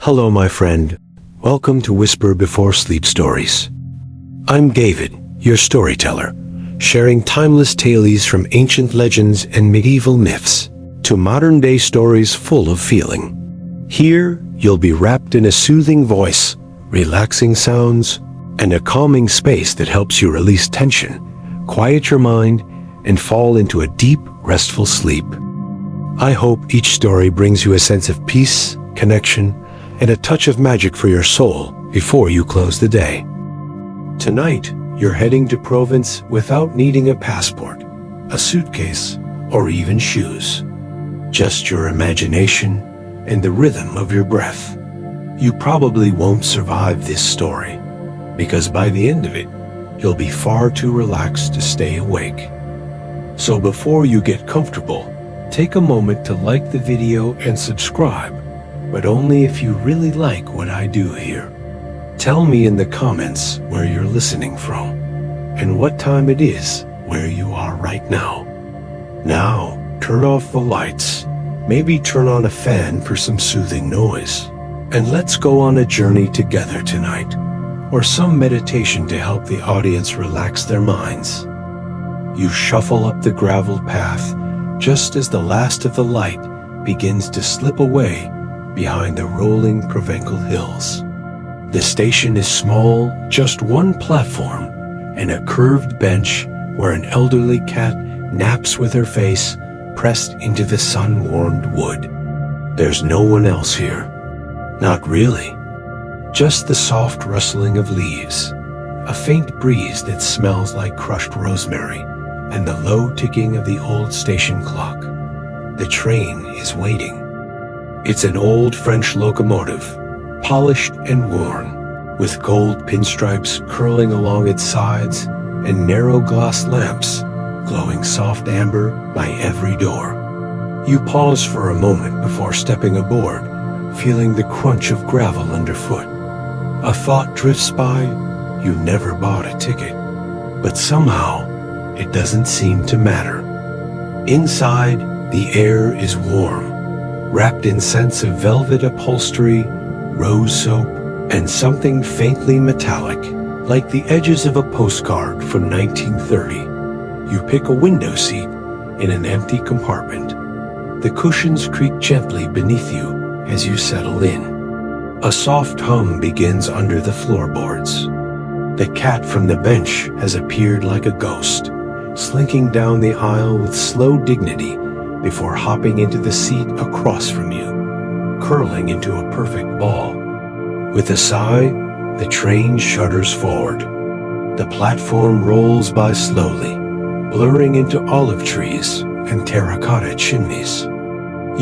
Hello, my friend. Welcome to Whisper Before Sleep Stories. I'm David, your storyteller, sharing timeless tales from ancient legends and medieval myths to modern-day stories full of feeling. Here, you'll be wrapped in a soothing voice, relaxing sounds, and a calming space that helps you release tension, quiet your mind, and fall into a deep, restful sleep. I hope each story brings you a sense of peace, connection, and a touch of magic for your soul before you close the day. Tonight, you're heading to Provence without needing a passport, a suitcase, or even shoes. Just your imagination and the rhythm of your breath. You probably won't survive this story, because by the end of it, you'll be far too relaxed to stay awake. So before you get comfortable, take a moment to like the video and subscribe, but only if you really like what I do here. Tell me in the comments where you're listening from, and what time it is where you are right now. Now, turn off the lights, maybe turn on a fan for some soothing noise, and let's go on a journey together tonight, or some meditation to help the audience relax their minds. You shuffle up the gravel path just as the last of the light begins to slip away behind the rolling Provencal hills. The station is small, just one platform, and a curved bench where an elderly cat naps with her face pressed into the sun-warmed wood. There's no one else here. Not really. Just the soft rustling of leaves, a faint breeze that smells like crushed rosemary, and the low ticking of the old station clock. The train is waiting. It's an old French locomotive, polished and worn, with gold pinstripes curling along its sides and narrow glass lamps glowing soft amber by every door. You pause for a moment before stepping aboard, feeling the crunch of gravel underfoot. A thought drifts by: you never bought a ticket, but somehow it doesn't seem to matter. Inside, the air is warm, wrapped in scents of velvet upholstery, rose soap, and something faintly metallic, like the edges of a postcard from 1930. You pick a window seat in an empty compartment. The cushions creak gently beneath you as you settle in. A soft hum begins under the floorboards. The cat from the bench has appeared like a ghost, slinking down the aisle with slow dignity before hopping into the seat across from you, curling into a perfect ball. With a sigh, the train shudders forward. The platform rolls by slowly, blurring into olive trees and terracotta chimneys.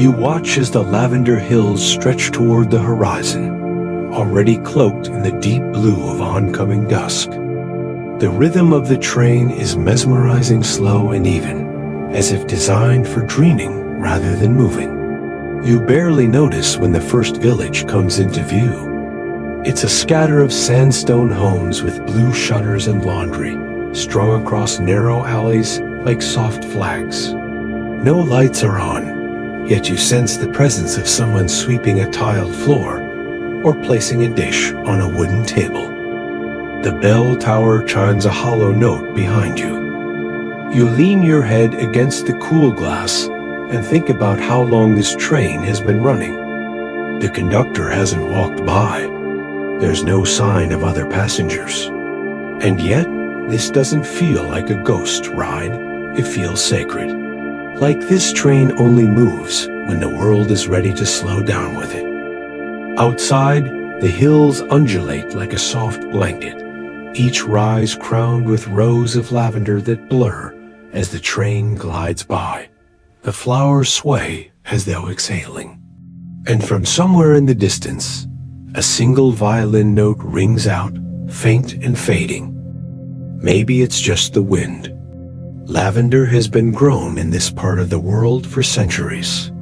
You watch as the Lavender hills stretch toward the horizon, already cloaked in the deep blue of oncoming dusk. The rhythm of the train is mesmerizing, slow and even, as if designed for dreaming rather than moving. You barely notice when the first village comes into view. It's a scatter of sandstone homes with blue shutters and laundry, strung across narrow alleys like soft flags. No lights are on, yet you sense the presence of someone sweeping a tiled floor or placing a dish on a wooden table. The bell tower chimes a hollow note behind you. You lean your head against the cool glass and think about how long this train has been running. The conductor hasn't walked by. There's no sign of other passengers. And yet, this doesn't feel like a ghost ride. It feels sacred. Like this train only moves when the world is ready to slow down with it. Outside, the hills undulate like a soft blanket, each rise crowned with rows of lavender that blur as the train glides by. The flowers sway as though exhaling. And from somewhere in the distance, a single violin note rings out, faint and fading. Maybe it's just the wind. Lavender has been grown in this part of the world for centuries.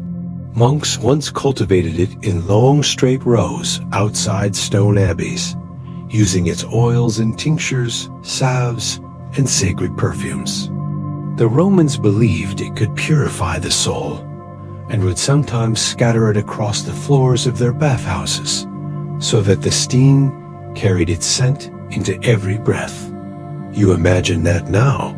Monks once cultivated it in long straight rows outside stone abbeys, using its oils in tinctures, salves, and sacred perfumes. The Romans believed it could purify the soul, and would sometimes scatter it across the floors of their bathhouses, so that the steam carried its scent into every breath. You imagine that now.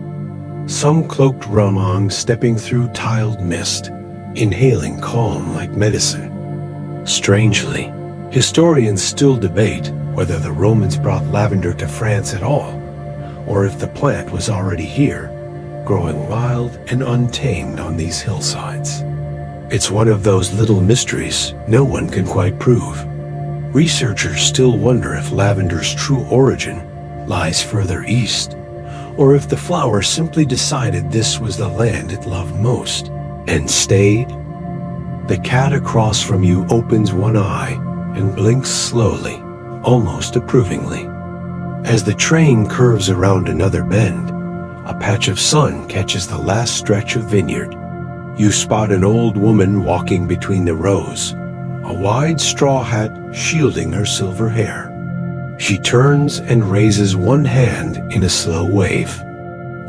Some cloaked Ramong stepping through tiled mist, inhaling calm like medicine. Strangely, historians still debate whether the Romans brought lavender to France at all, or if the plant was already here, growing wild and untamed on these hillsides. It's one of those little mysteries no one can quite prove. Researchers still wonder if lavender's true origin lies further east, or if the flower simply decided this was the land it loved most, and stayed. The cat across from you opens one eye and blinks slowly, almost approvingly. As the train curves around another bend, a patch of sun catches the last stretch of vineyard. You spot an old woman walking between the rows, a wide straw hat shielding her silver hair. She turns and raises one hand in a slow wave.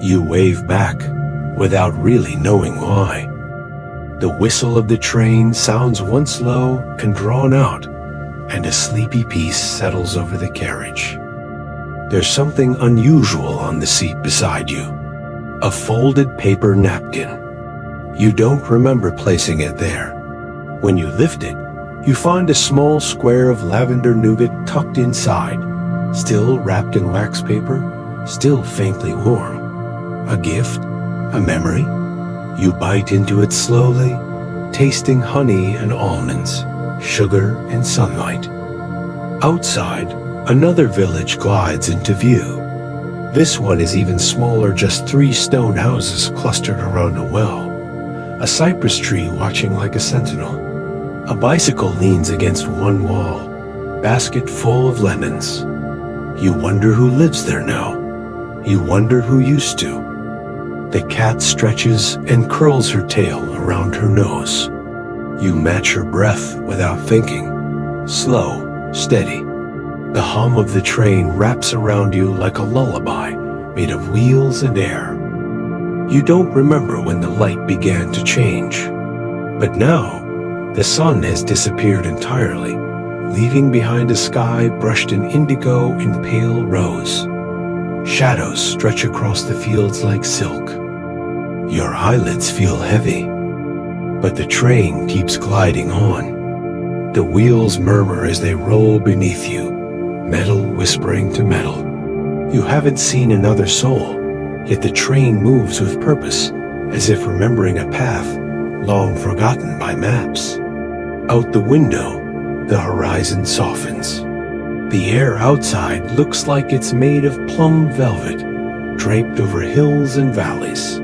You wave back, without really knowing why. The whistle of the train sounds once low and drawn out, and a sleepy peace settles over the carriage. There's something unusual on the seat beside you. A folded paper napkin. You don't remember placing it there. When you lift it, you find a small square of lavender nougat tucked inside, still wrapped in wax paper, still faintly warm. A gift? A memory? You bite into it slowly, tasting honey and almonds, sugar and sunlight. Outside, another village glides into view. This one is even smaller, just 3 stone houses clustered around a well. A cypress tree watching like a sentinel. A bicycle leans against one wall, basket full of lemons. You wonder who lives there now. You wonder who used to. The cat stretches and curls her tail around her nose. You match her breath without thinking. Slow, steady. The hum of the train wraps around you like a lullaby made of wheels and air. You don't remember when the light began to change. But now, the sun has disappeared entirely, leaving behind a sky brushed in indigo and pale rose. Shadows stretch across the fields like silk. Your eyelids feel heavy, but the train keeps gliding on. The wheels murmur as they roll beneath you, metal whispering to metal. You haven't seen another soul, yet the train moves with purpose, as if remembering a path long forgotten by maps. Out the window, the horizon softens. The air outside looks like it's made of plum velvet, draped over hills and valleys.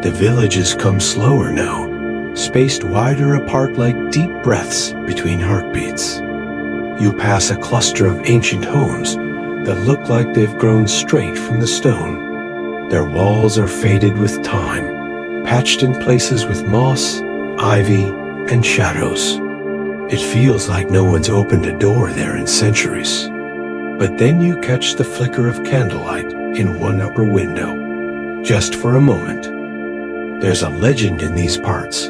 The villages come slower now, spaced wider apart like deep breaths between heartbeats. You pass a cluster of ancient homes that look like they've grown straight from the stone. Their walls are faded with time, patched in places with moss, ivy, and shadows. It feels like no one's opened a door there in centuries. But then you catch the flicker of candlelight in one upper window, just for a moment. There's a legend in these parts,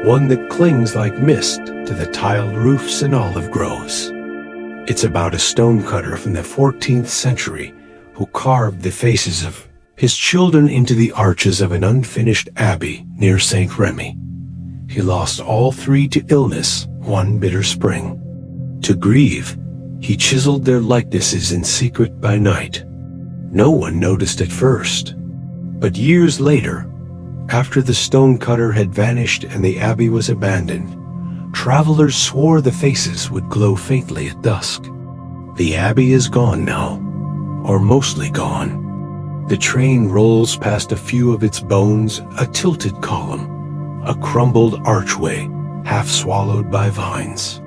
one that clings like mist to the tiled roofs and olive groves. It's about a stonecutter from the 14th century who carved the faces of his children into the arches of an unfinished abbey near St. Remy. He lost all 3 to illness one bitter spring. To grieve, he chiseled their likenesses in secret by night. No one noticed at first. But years later, after the stonecutter had vanished and the abbey was abandoned, travelers swore the faces would glow faintly at dusk. The abbey is gone now, or mostly gone. The train rolls past a few of its bones, a tilted column, a crumbled archway, half swallowed by vines.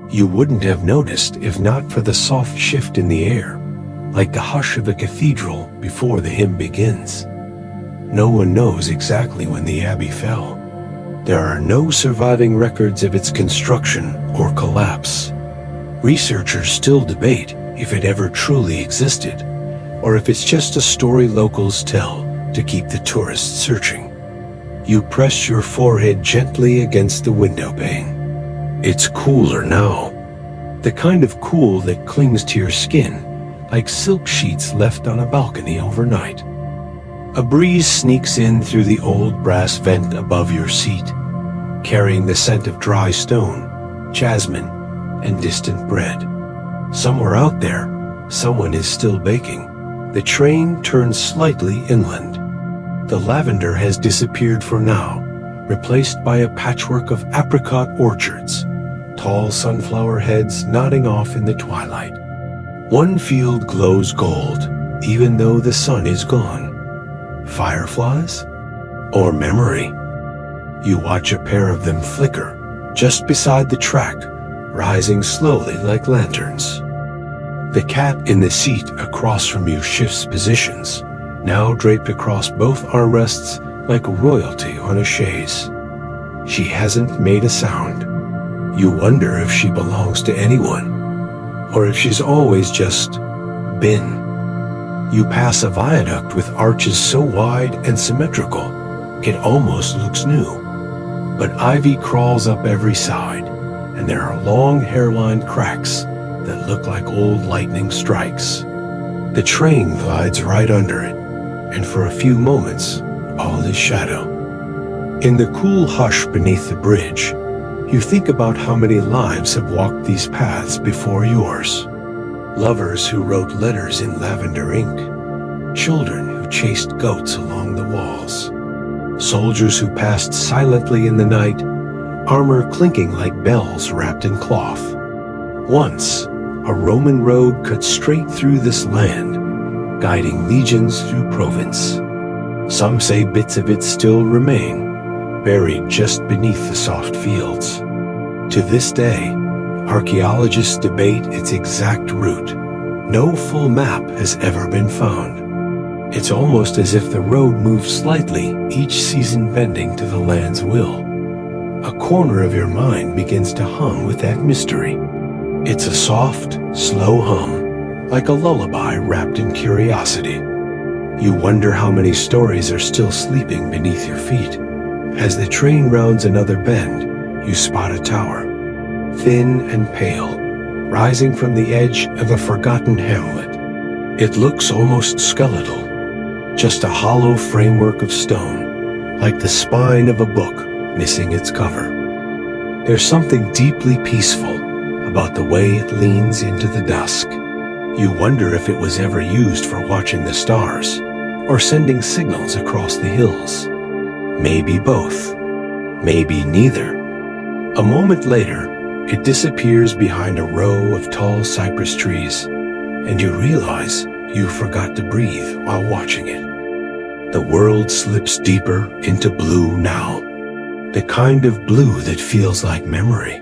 You wouldn't have noticed if not for the soft shift in the air, like the hush of a cathedral before the hymn begins. No one knows exactly when the abbey fell. There are no surviving records of its construction or collapse. Researchers still debate if it ever truly existed, or if it's just a story locals tell to keep the tourists searching. You press your forehead gently against the window pane. It's cooler now. The kind of cool that clings to your skin, like silk sheets left on a balcony overnight. A breeze sneaks in through the old brass vent above your seat, carrying the scent of dry stone, jasmine, and distant bread. Somewhere out there, someone is still baking. The train turns slightly inland. The lavender has disappeared for now, replaced by a patchwork of apricot orchards, tall sunflower heads nodding off in the twilight. One field glows gold, even though the sun is gone. Fireflies? Or memory? You watch a pair of them flicker, just beside the track, rising slowly like lanterns. The cat in the seat across from you shifts positions, now draped across both armrests like royalty on a chaise. She hasn't made a sound. You wonder if she belongs to anyone, or if she's always just been. You pass a viaduct with arches so wide and symmetrical, it almost looks new. But ivy crawls up every side, and there are long hairline cracks that look like old lightning strikes. The train glides right under it, and for a few moments, all is shadow. In the cool hush beneath the bridge, you think about how many lives have walked these paths before yours. Lovers who wrote letters in lavender ink, children who chased goats along the walls, soldiers who passed silently in the night, armor clinking like bells wrapped in cloth. Once, a Roman road cut straight through this land, guiding legions through Provence. Some say bits of it still remain, buried just beneath the soft fields. To this day, archaeologists debate its exact route. No full map has ever been found. It's almost as if the road moves slightly, each season bending to the land's will. A corner of your mind begins to hum with that mystery. It's a soft, slow hum, like a lullaby wrapped in curiosity. You wonder how many stories are still sleeping beneath your feet. As the train rounds another bend, you spot a tower, thin and pale, rising from the edge of a forgotten hamlet. It looks almost skeletal, just a hollow framework of stone, like the spine of a book missing its cover. There's something deeply peaceful about the way it leans into the dusk. You wonder if it was ever used for watching the stars, or sending signals across the hills. Maybe both. Maybe neither. A moment later, it disappears behind a row of tall cypress trees, and you realize you forgot to breathe while watching it. The world slips deeper into blue now, the kind of blue that feels like memory.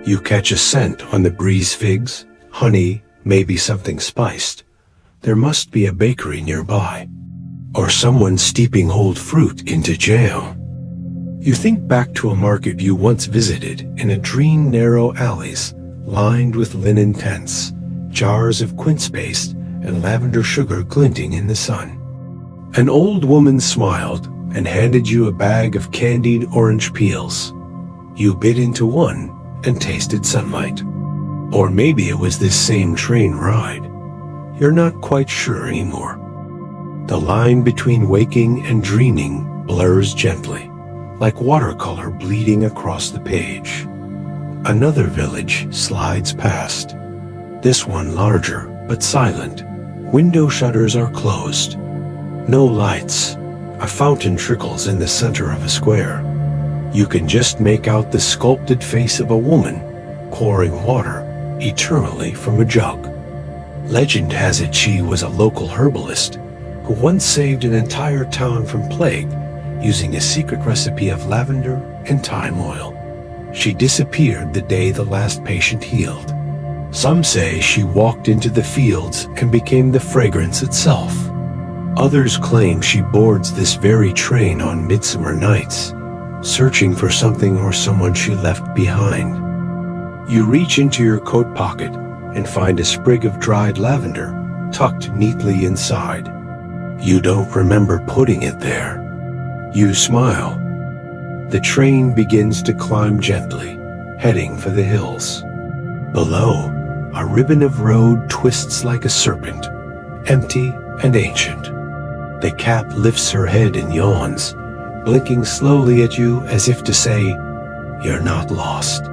You catch a scent on the breeze figs, honey, maybe something spiced. There must be a bakery nearby, or someone steeping old fruit into jam. You think back to a market you once visited in a dream narrow alleys lined with linen tents, jars of quince paste and lavender sugar glinting in the sun. An old woman smiled and handed you a bag of candied orange peels. You bit into one and tasted sunlight. Or maybe it was this same train ride. You're not quite sure anymore. The line between waking and dreaming blurs gently, like watercolor bleeding across the page. Another village slides past. This one larger, but silent. Window shutters are closed. No lights. A fountain trickles in the center of a square. You can just make out the sculpted face of a woman pouring water eternally from a jug. Legend has it she was a local herbalist who once saved an entire town from plague using a secret recipe of lavender and thyme oil. She disappeared the day the last patient healed. Some say she walked into the fields and became the fragrance itself. Others claim she boards this very train on midsummer nights, searching for something or someone she left behind. You reach into your coat pocket and find a sprig of dried lavender tucked neatly inside. You don't remember putting it there. You smile The train begins to climb gently, heading for the hills. Below, a ribbon of road twists like a serpent, empty and ancient. The cat lifts her head and yawns, blinking slowly at you as if to say, "You're not lost.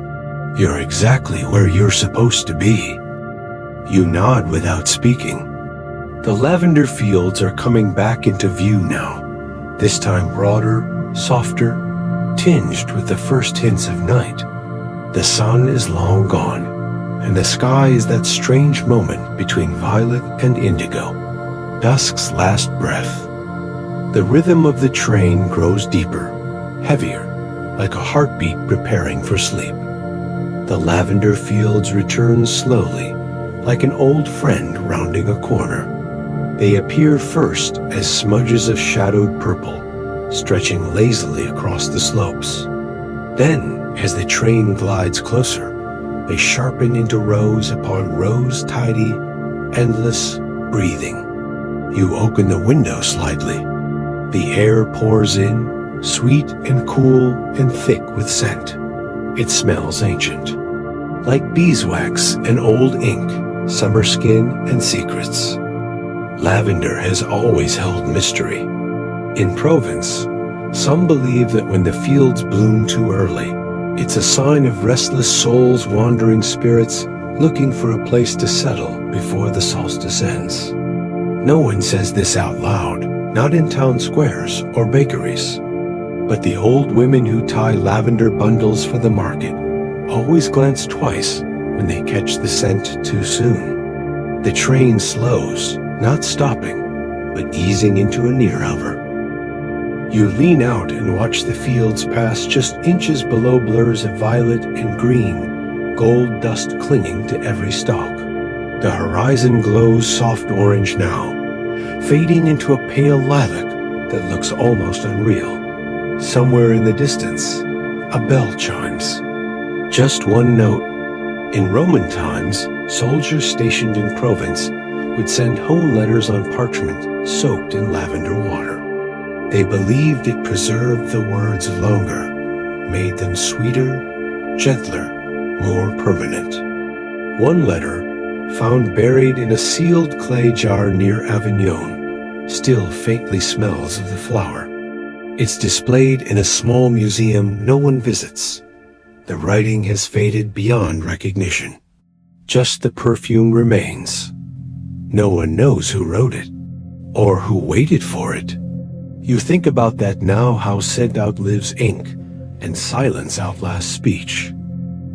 You're exactly where you're supposed to be." You nod without speaking. The lavender fields are coming back into view now, this time broader, softer, tinged with the first hints of night. The sun is long gone, and the sky is that strange moment between violet and indigo, dusk's last breath. The rhythm of the train grows deeper, heavier, like a heartbeat preparing for sleep. The lavender fields return slowly, like an old friend rounding a corner. They appear first as smudges of shadowed purple, stretching lazily across the slopes. Then, as the train glides closer, they sharpen into rows upon rows, tidy, endless, breathing. You open the window slightly. The air pours in, sweet and cool and thick with scent. It smells ancient, like beeswax and old ink, summer skin and secrets. Lavender has always held mystery. In Provence, some believe that when the fields bloom too early, it's a sign of restless souls, wandering spirits, looking for a place to settle before the solstice ends. No one says this out loud, not in town squares or bakeries. But the old women who tie lavender bundles for the market always glance twice when they catch the scent too soon. The train slows, not stopping, but easing into a near hover. You lean out and watch the fields pass just inches below blurs of violet and green, gold dust clinging to every stalk. The horizon glows soft orange now, fading into a pale lilac that looks almost unreal. Somewhere in the distance, a bell chimes. Just one note. In Roman times, soldiers stationed in Provence would send home letters on parchment soaked in lavender water. They believed it preserved the words longer, made them sweeter, gentler, more permanent. One letter, found buried in a sealed clay jar near Avignon, still faintly smells of the flower. It's displayed in a small museum no one visits. The writing has faded beyond recognition. Just the perfume remains. No one knows who wrote it, or who waited for it. You think about that now, how scent outlives ink, and silence outlasts speech.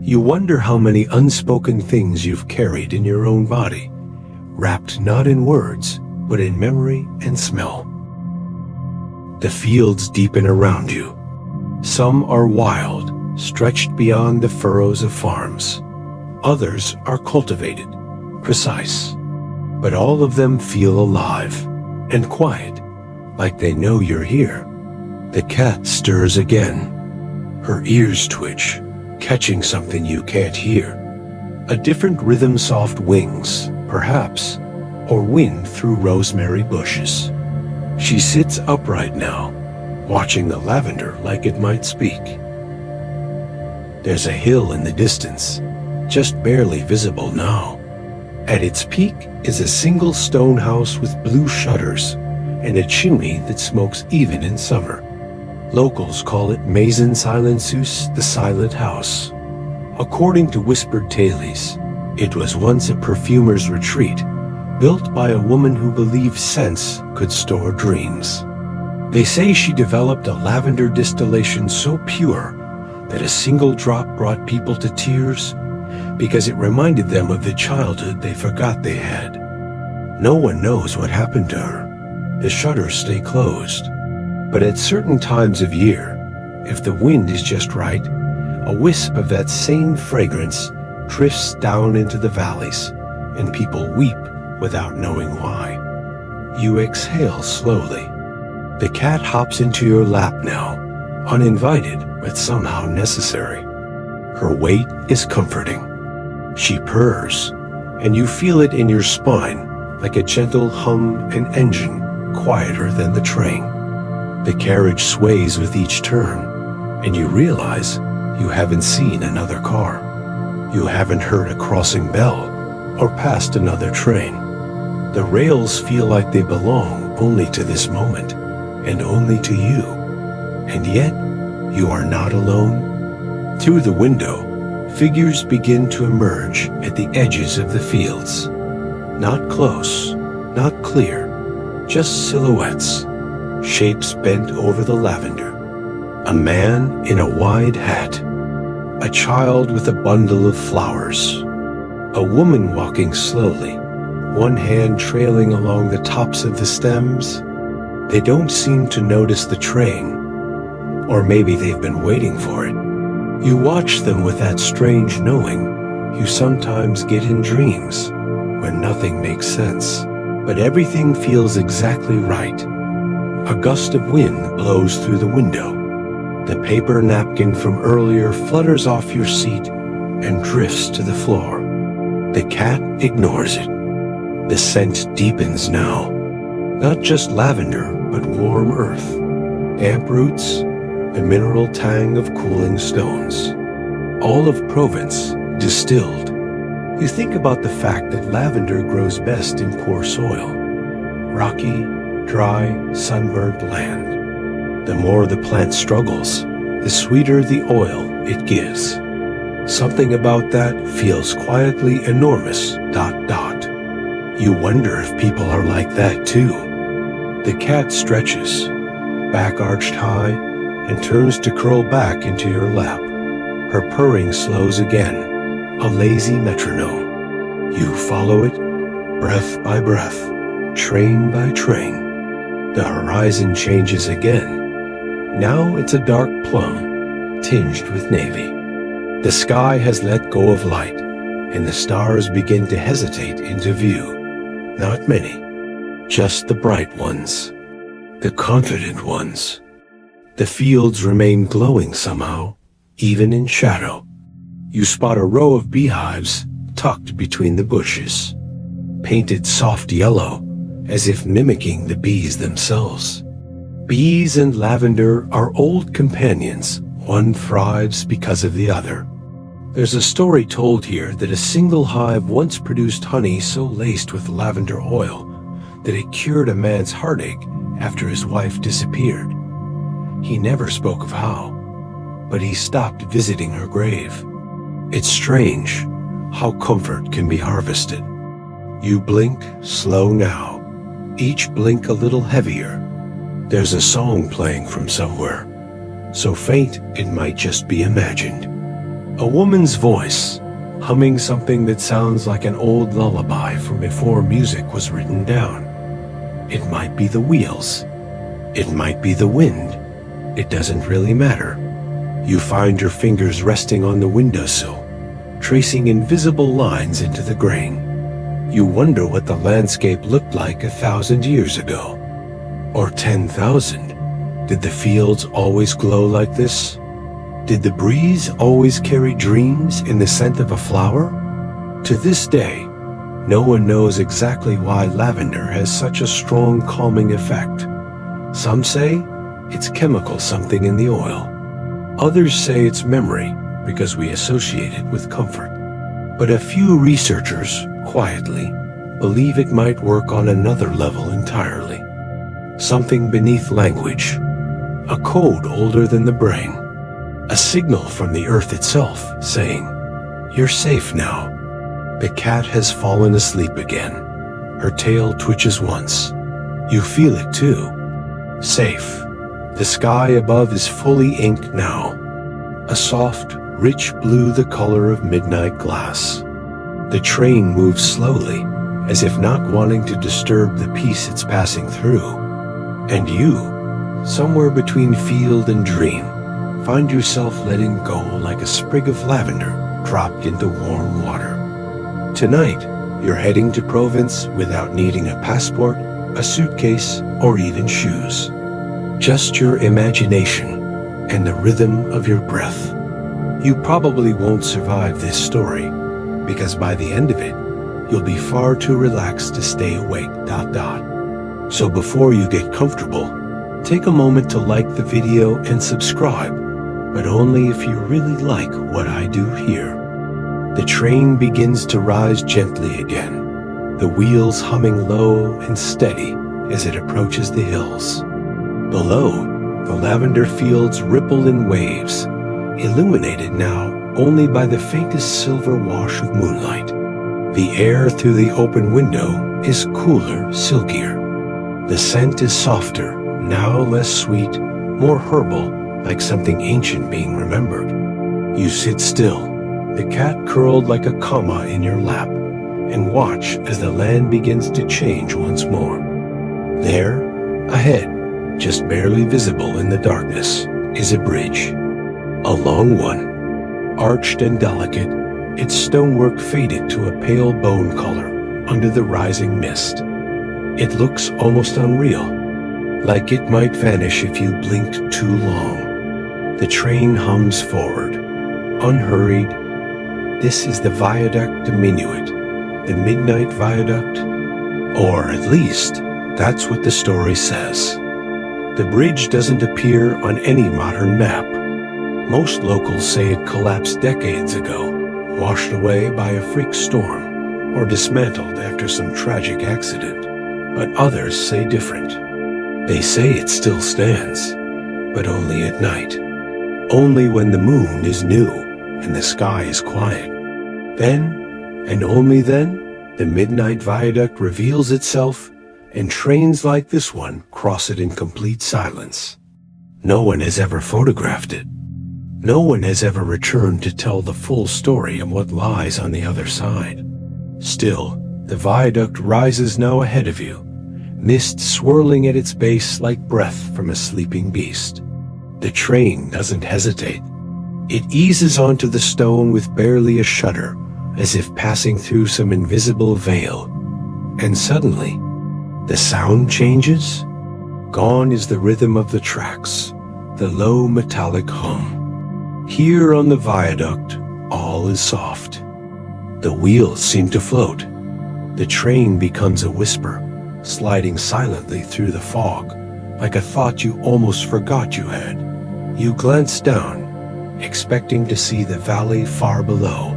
You wonder how many unspoken things you've carried in your own body, wrapped not in words, but in memory and smell. The fields deepen around you. Some are wild, stretched beyond the furrows of farms. Others are cultivated, precise. But all of them feel alive and quiet, like they know you're here. The cat stirs again. Her ears twitch, catching something you can't hear. A different rhythm, soft wings, perhaps, or wind through rosemary bushes. She sits upright now, watching the lavender like it might speak. There's a hill in the distance, just barely visible now. At its peak is a single stone house with blue shutters and a chimney that smokes even in summer. Locals call it Maison Silencieuse, the Silent House. According to whispered tales, it was once a perfumer's retreat, built by a woman who believed scents could store dreams. They say she developed a lavender distillation so pure that a single drop brought people to tears because it reminded them of the childhood they forgot they had. No one knows what happened to her. The shutters stay closed. But at certain times of year, if the wind is just right, a wisp of that same fragrance drifts down into the valleys, and people weep without knowing why. You exhale slowly. The cat hops into your lap now, uninvited but somehow necessary. Her weight is comforting. She purrs, and you feel it in your spine like a gentle hum, an engine quieter than the train. The carriage sways with each turn, and you realize you haven't seen another car. You haven't heard a crossing bell or passed another train. The rails feel like they belong only to this moment and only to you. And yet, you are not alone. Through the window, figures begin to emerge at the edges of the fields. Not close, not clear, just silhouettes, shapes bent over the lavender. A man in a wide hat, a child with a bundle of flowers, a woman walking slowly, one hand trailing along the tops of the stems. They don't seem to notice the train, or maybe they've been waiting for it. You watch them with that strange knowing you sometimes get in dreams when nothing makes sense, but everything feels exactly right. A gust of wind blows through the window. The paper napkin from earlier flutters off your seat and drifts to the floor. The cat ignores it. The scent deepens now. Not just lavender, but warm earth, damp roots, the mineral tang of cooling stones. All of Provence distilled. You think about the fact that lavender grows best in poor soil, rocky, dry, sunburnt land. The more the plant struggles, the sweeter the oil it gives. Something about that feels quietly enormous, ... You wonder if people are like that too. The cat stretches, back arched high, and turns to curl back into your lap. Her purring slows again, a lazy metronome. You follow it, breath by breath, train by train. The horizon changes again. Now it's a dark plum, tinged with navy. The sky has let go of light, and the stars begin to hesitate into view. Not many, just the bright ones, the confident ones. The fields remain glowing somehow, even in shadow. You spot a row of beehives tucked between the bushes, painted soft yellow, as if mimicking the bees themselves. Bees and lavender are old companions. One thrives because of the other. There's a story told here that a single hive once produced honey so laced with lavender oil that it cured a man's heartache after his wife disappeared. He never spoke of how, but he stopped visiting her grave. It's strange how comfort can be harvested. You blink slow now, each blink a little heavier. There's a song playing from somewhere, so faint it might just be imagined. A woman's voice, humming something that sounds like an old lullaby from before music was written down. It might be the wheels. It might be the wind. It doesn't really matter. You find your fingers resting on the windowsill, tracing invisible lines into the grain. You wonder what the landscape looked like 1,000 years ago. Or 10,000. Did the fields always glow like this? Did the breeze always carry dreams in the scent of a flower? To this day, no one knows exactly why lavender has such a strong calming effect. Some say it's chemical something in the oil. Others say it's memory because we associate it with comfort. But a few researchers, quietly, believe it might work on another level entirely. Something beneath language, a code older than the brain, a signal from the earth itself saying, "You're safe now." The cat has fallen asleep again. Her tail twitches once. You feel it too. Safe. The sky above is fully inked now. A soft, rich blue the color of midnight glass. The train moves slowly, as if not wanting to disturb the peace it's passing through. And you, somewhere between field and dream, find yourself letting go like a sprig of lavender dropped into warm water. Tonight, you're heading to Provence without needing a passport, a suitcase, or even shoes. Just your imagination and the rhythm of your breath. You probably won't survive this story, because by the end of it, you'll be far too relaxed to stay awake, ... So before you get comfortable, take a moment to like the video and subscribe. but only if you really like what I do here. The train begins to rise gently again, the wheels humming low and steady as it approaches the hills. Below, the lavender fields ripple in waves, illuminated now only by the faintest silver wash of moonlight. The air through the open window is cooler, silkier. The scent is softer, now less sweet, more herbal, like something ancient being remembered. You sit still, the cat curled like a comma in your lap, and watch as the land begins to change once more. There, ahead, just barely visible in the darkness, is a bridge. A long one, arched and delicate, its stonework faded to a pale bone color under the rising mist. It looks almost unreal, like it might vanish if you blinked too long. The train hums forward, unhurried. This is the Viaduct Diminuit, the Midnight Viaduct, or at least that's what the story says. The bridge doesn't appear on any modern map. Most locals say it collapsed decades ago, washed away by a freak storm, or dismantled after some tragic accident. But others say different. They say it still stands, but only at night. Only when the moon is new and the sky is quiet. Then, and only then, the Midnight Viaduct reveals itself, and trains like this one cross it in complete silence. No one has ever photographed it. No one has ever returned to tell the full story of what lies on the other side. Still, the viaduct rises now ahead of you, mist swirling at its base like breath from a sleeping beast. The train doesn't hesitate. It eases onto the stone with barely a shudder, as if passing through some invisible veil. And suddenly, the sound changes. Gone is the rhythm of the tracks, the low metallic hum. Here on the viaduct, all is soft. The wheels seem to float. The train becomes a whisper, sliding silently through the fog, like a thought you almost forgot you had. You glance down, expecting to see the valley far below,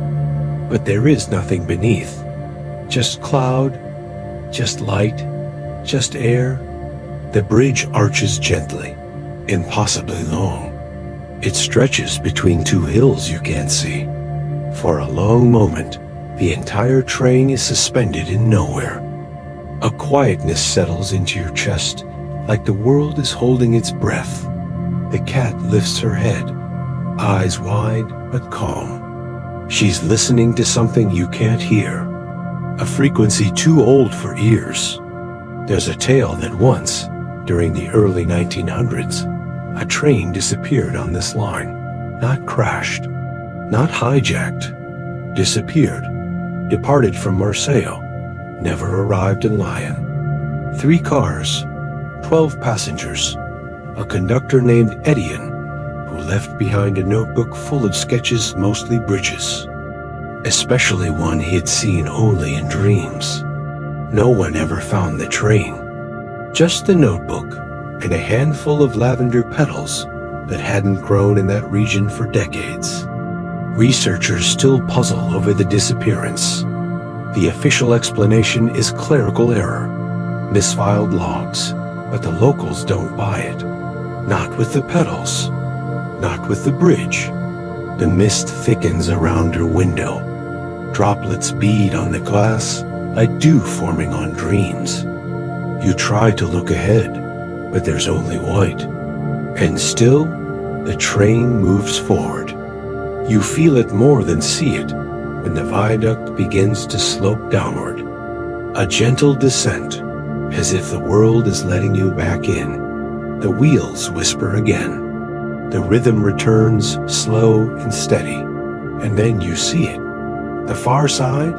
but there is nothing beneath. Just cloud, just light, just air. The bridge arches gently, impossibly long. It stretches between two hills you can't see. For a long moment, the entire train is suspended in nowhere. A quietness settles into your chest, like the world is holding its breath. The cat lifts her head, eyes wide but calm. She's listening to something you can't hear, a frequency too old for ears. There's a tale that once, during the early 1900s, a train disappeared on this line. Not crashed, not hijacked, disappeared. Departed from Marseille, never arrived in Lyon. 3 cars, 12 passengers, a conductor named Etienne, who left behind a notebook full of sketches, mostly bridges, especially one he had seen only in dreams. No one ever found the train, just the notebook and a handful of lavender petals that hadn't grown in that region for decades. Researchers still puzzle over the disappearance. The official explanation is clerical error, misfiled logs, but the locals don't buy it. Not with the petals, not with the bridge. The mist thickens around her window. Droplets bead on the glass like dew forming on dreams. You try to look ahead, but there's only white. And still, the train moves forward. You feel it more than see it when the viaduct begins to slope downward. A gentle descent, as if the world is letting you back in. The wheels whisper again. The rhythm returns slow and steady, and then you see it. The far side,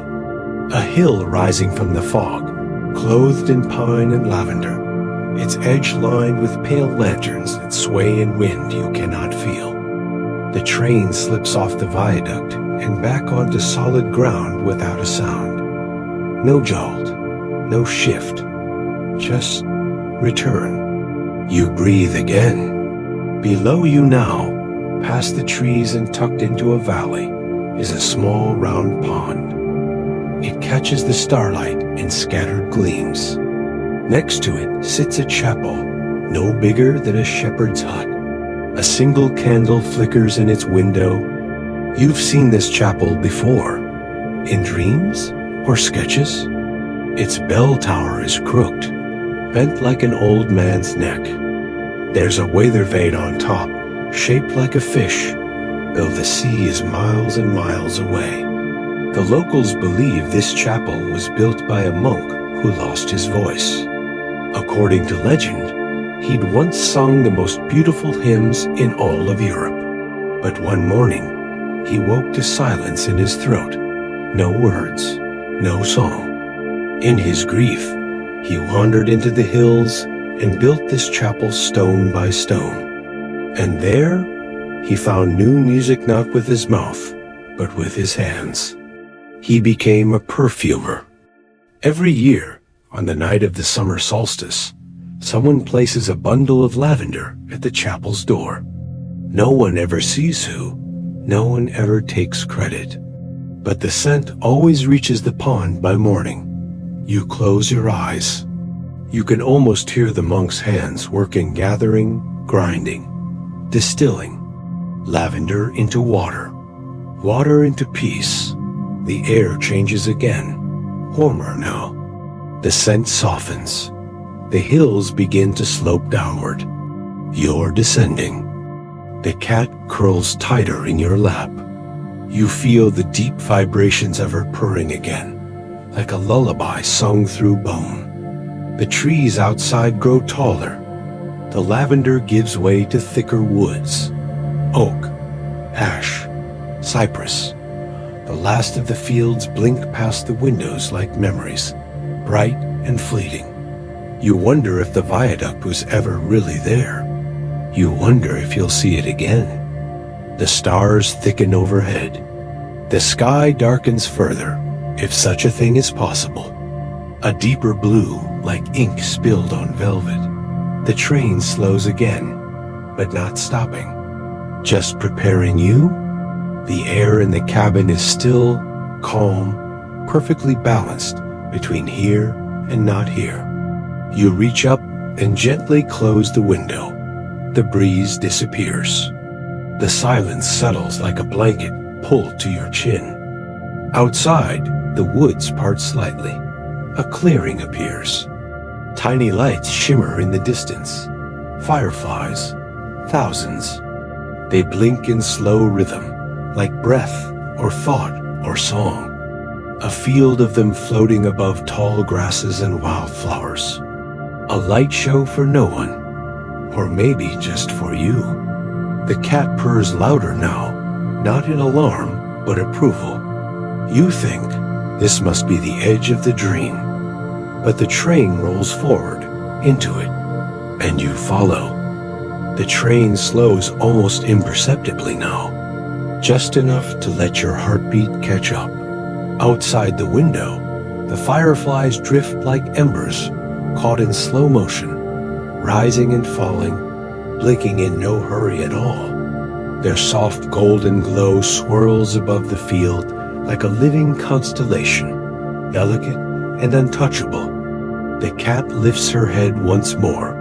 a hill rising from the fog, clothed in pine and lavender, its edge lined with pale lanterns that sway in wind you cannot feel. The train slips off the viaduct and back onto solid ground without a sound. No jolt, no shift, just return. You breathe again. Below you now, Past the trees and tucked into a valley is a small round pond. It catches the starlight in scattered gleams. Next to it sits a chapel, no bigger than a shepherd's hut. A single candle flickers in its window. You've seen this chapel before, in dreams or sketches. Its bell tower is crooked, bent like an old man's neck. There's a weather vane on top, shaped like a fish, though the sea is miles and miles away. The locals believe this chapel was built by a monk who lost his voice. According to legend, he'd once sung the most beautiful hymns in all of Europe. But one morning, he woke to silence in his throat. No words, no song. In his grief, he wandered into the hills and built this chapel stone by stone. And there, he found new music not with his mouth, but with his hands. He became a perfumer. Every year, on the night of the summer solstice, someone places a bundle of lavender at the chapel's door. No one ever sees who, no one ever takes credit. But the scent always reaches the pond by morning. You close your eyes. You can almost hear the monk's hands working, gathering, grinding, distilling. Lavender into water, water into peace. The air changes again, warmer now. The scent softens. The hills begin to slope downward. You're descending. The cat curls tighter in your lap. You feel the deep vibrations of her purring again, like a lullaby sung through bone. The trees outside grow taller. The lavender gives way to thicker woods. Oak, ash, cypress. The last of the fields blink past the windows like memories, bright and fleeting. You wonder if the viaduct was ever really there. You wonder if you'll see it again. The stars thicken overhead. The sky darkens further, if such a thing is possible. A deeper blue, like ink spilled on velvet. The train slows again, but not stopping. Just preparing you? The air in the cabin is still, calm, perfectly balanced between here and not here. You reach up and gently close the window. The breeze disappears. The silence settles like a blanket pulled to your chin. Outside, the woods part slightly. A clearing appears. Tiny lights shimmer in the distance. Fireflies, thousands. They blink in slow rhythm, like breath or thought or song. A field of them floating above tall grasses and wildflowers. A light show for no one, or maybe just for you. The cat purrs louder now, not in alarm, but approval. You think this must be the edge of the dream, but the train rolls forward into it, and you follow. The train slows almost imperceptibly now, just enough to let your heartbeat catch up. Outside the window, the fireflies drift like embers, caught in slow motion, rising and falling, blinking in no hurry at all. Their soft golden glow swirls above the field like a living constellation, delicate and untouchable. The cat lifts her head once more,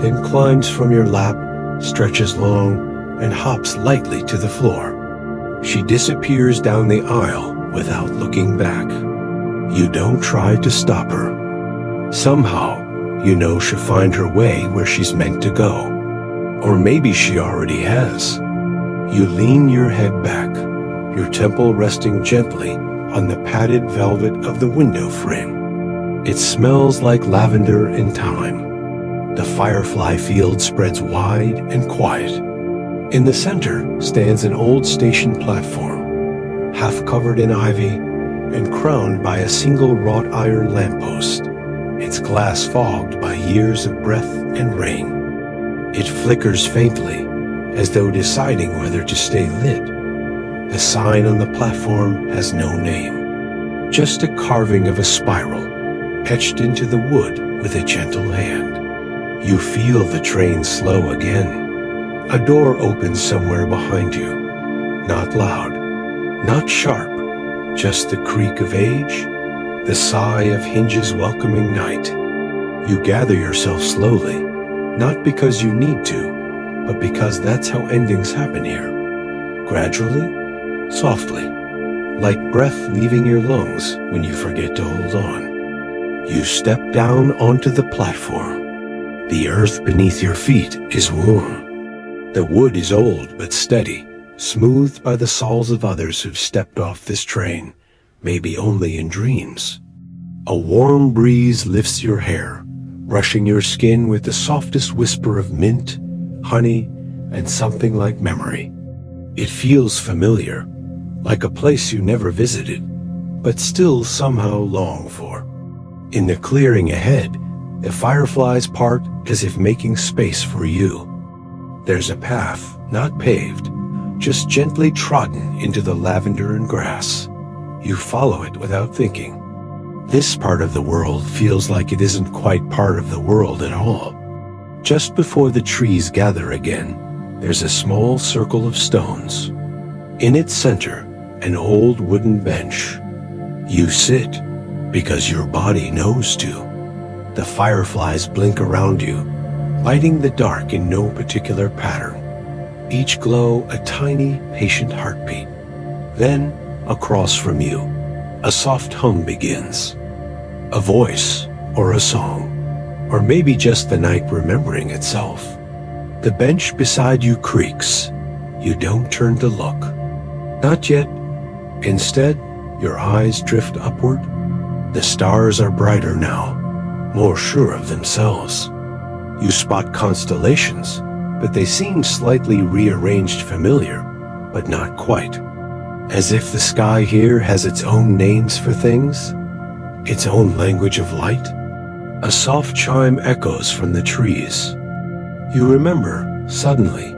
then climbs from your lap, stretches long, and hops lightly to the floor. She disappears down the aisle without looking back. You don't try to stop her. Somehow, you know she'll find her way where she's meant to go. Or maybe she already has. You lean your head back, your temple resting gently on the padded velvet of the window frame. It smells like lavender and thyme. The firefly field spreads wide and quiet. In the center stands an old station platform, half covered in ivy and crowned by a single wrought iron lamppost, its glass fogged by years of breath and rain. It flickers faintly, as though deciding whether to stay lit. The sign on the platform has no name, just a carving of a spiral, etched into the wood with a gentle hand. You feel the train slow again. A door opens somewhere behind you. Not loud, not sharp, just the creak of age, the sigh of hinges welcoming night. You gather yourself slowly, not because you need to, but because that's how endings happen here. Gradually, softly, like breath leaving your lungs when you forget to hold on. You step down onto the platform. The earth beneath your feet is warm. The wood is old but steady, smoothed by the soles of others who've stepped off this train, maybe only in dreams. A warm breeze lifts your hair, brushing your skin with the softest whisper of mint, honey, and something like memory. It feels familiar, like a place you never visited, but still somehow long for. In the clearing ahead, the fireflies part as if making space for you. There's a path, not paved, just gently trodden into the lavender and grass. You follow it without thinking. This part of the world feels like it isn't quite part of the world at all. Just before the trees gather again, there's a small circle of stones. In its center, an old wooden bench. You sit because your body knows to. The fireflies blink around you, lighting the dark in no particular pattern. Each glow a tiny, patient heartbeat. Then, across from you, a soft hum begins. A voice, or a song, or maybe just the night remembering itself. The bench beside you creaks. You don't turn to look. Not yet. Instead, your eyes drift upward. The stars are brighter now, more sure of themselves. You spot constellations, but they seem slightly rearranged familiar, but not quite. As if the sky here has its own names for things, its own language of light. A soft chime echoes from the trees. You remember, suddenly,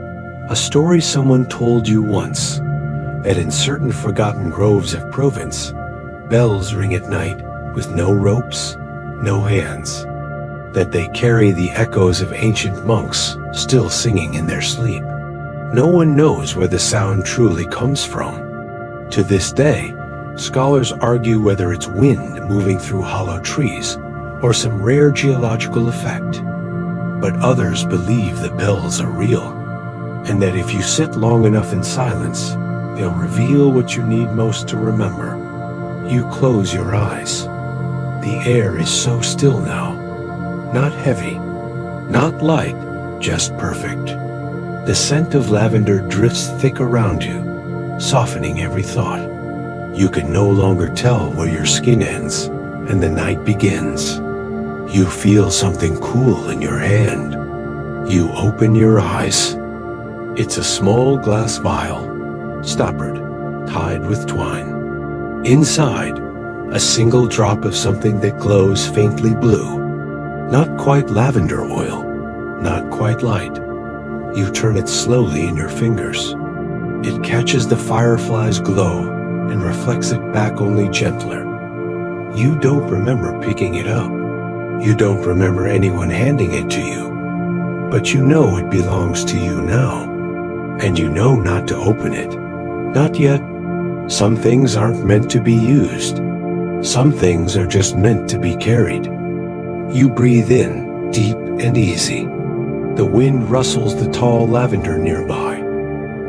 a story someone told you once, that in certain forgotten groves of Provence, bells ring at night with no ropes, no hands, that they carry the echoes of ancient monks still singing in their sleep. No one knows where the sound truly comes from. To this day, scholars argue whether it's wind moving through hollow trees or some rare geological effect. But others believe the bells are real, and that if you sit long enough in silence, they'll reveal what you need most to remember. You close your eyes. The air is so still now. Not heavy, not light, just perfect. The scent of lavender drifts thick around you, softening every thought. You can no longer tell where your skin ends and the night begins. You feel something cool in your hand. You open your eyes. It's a small glass vial, stoppered, tied with twine. Inside, a single drop of something that glows faintly blue. Not quite lavender oil, not quite light. You turn it slowly in your fingers. It catches the firefly's glow and reflects it back only gentler. You don't remember picking it up. You don't remember anyone handing it to you. But you know it belongs to you now. And you know not to open it. Not yet. Some things aren't meant to be used. Some things are just meant to be carried. You breathe in, deep and easy. The wind rustles the tall lavender nearby.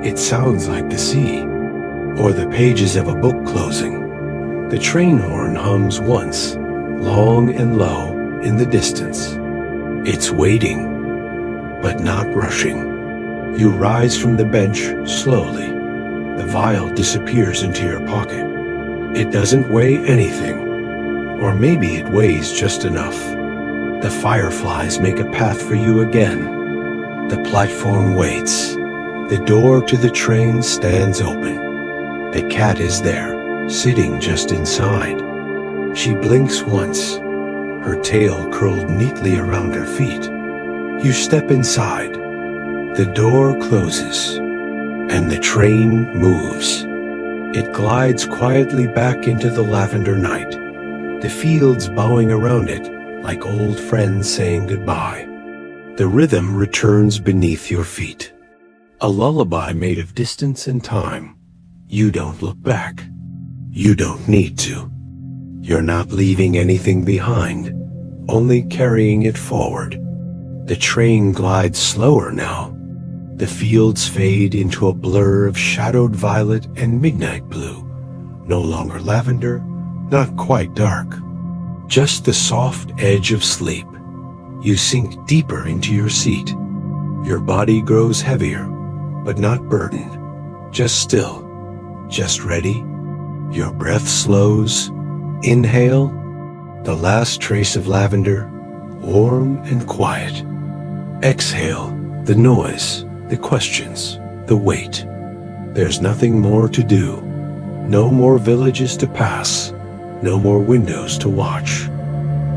It sounds like the sea, or the pages of a book closing. The train horn hums once, long and low, in the distance. It's waiting, but not rushing. You rise from the bench slowly. The vial disappears into your pocket. It doesn't weigh anything, or maybe it weighs just enough. The fireflies make a path for you again. The platform waits. The door to the train stands open. The cat is there, sitting just inside. She blinks once, her tail curled neatly around her feet. You step inside. The door closes, and the train moves. It glides quietly back into the lavender night, the fields bowing around it like old friends saying goodbye. The rhythm returns beneath your feet. A lullaby made of distance and time. You don't look back. You don't need to. You're not leaving anything behind, only carrying it forward. The train glides slower now. The fields fade into a blur of shadowed violet and midnight blue. No longer lavender, not quite dark. Just the soft edge of sleep. You sink deeper into your seat. Your body grows heavier, but not burdened. Just still, just ready. Your breath slows. Inhale, the last trace of lavender, warm and quiet. Exhale, the noise, the questions, the weight. There's nothing more to do. No more villages to pass. No more windows to watch.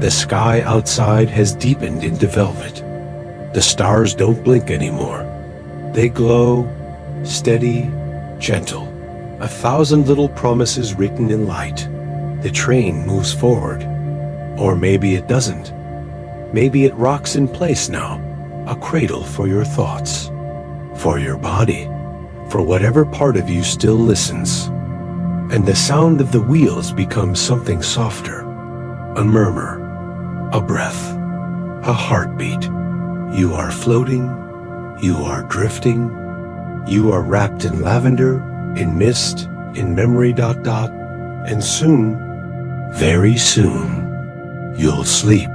The sky outside has deepened into velvet. The stars don't blink anymore. They glow, steady, gentle. 1,000 little promises written in light. The train moves forward. Or maybe it doesn't. Maybe it rocks in place now, a cradle for your thoughts, for your body, for whatever part of you still listens. And the sound of the wheels becomes something softer, a murmur, a breath, a heartbeat. You are floating, you are drifting, you are wrapped in lavender, in mist, in memory ... and soon, very soon, you'll sleep.